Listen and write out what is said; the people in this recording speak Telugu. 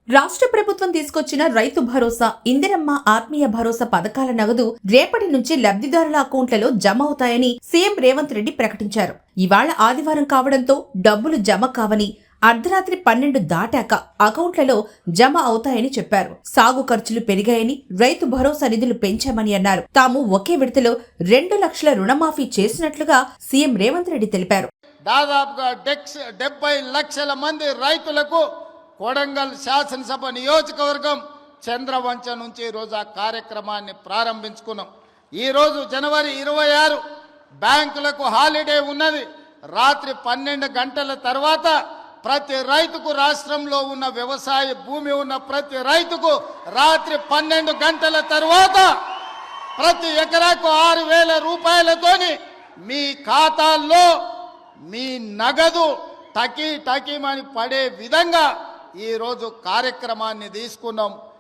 రాష్ట్ర ప్రభుత్వం తీసుకొచ్చిన రైతు భరోసా, ఇందిరమ్మ ఆత్మీయ భరోసా పథకాల నగదు రేపటి నుంచి లబ్ధిదారుల అకౌంట్లలో జమ అవుతాయని సీఎం రేవంత్ రెడ్డి ప్రకటించారు. ఇవాళ ఆదివారం కావడంతో డబ్బులు జమ కావని, అర్ధరాత్రి 12 దాటాక అకౌంట్లలో జమ అవుతాయని చెప్పారు. సాగు ఖర్చులు పెరిగాయని, రైతు భరోసా నిధులు పెంచామని అన్నారు. తాము ఒకే విడతలో 2 లక్షల రుణమాఫీ చేసినట్లుగా సీఎం రేవంత్ రెడ్డి తెలిపారు. దాదాపుగా 70 లక్షల మంది రైతులకు కొడంగల్ శాసనసభ నియోజకవర్గం చంద్రవంచ నుంచి ఈరోజు ఆ కార్యక్రమాన్ని ప్రారంభించుకున్నాం. ఈరోజు జనవరి 26 బ్యాంకులకు హాలిడే ఉన్నది. రాత్రి 12 గంటల తర్వాత ప్రతి రైతుకు, రాష్ట్రంలో ఉన్న వ్యవసాయ భూమి ఉన్న ప్రతి రైతుకు రాత్రి 12 గంటల తర్వాత ప్రతి ఎకరాకు 6,000 రూపాయలతోని మీ ఖాతాల్లో మీ నగదు టకీమని పడే విధంగా ఈరోజు కార్యక్రమాన్ని తీసుకున్నాం.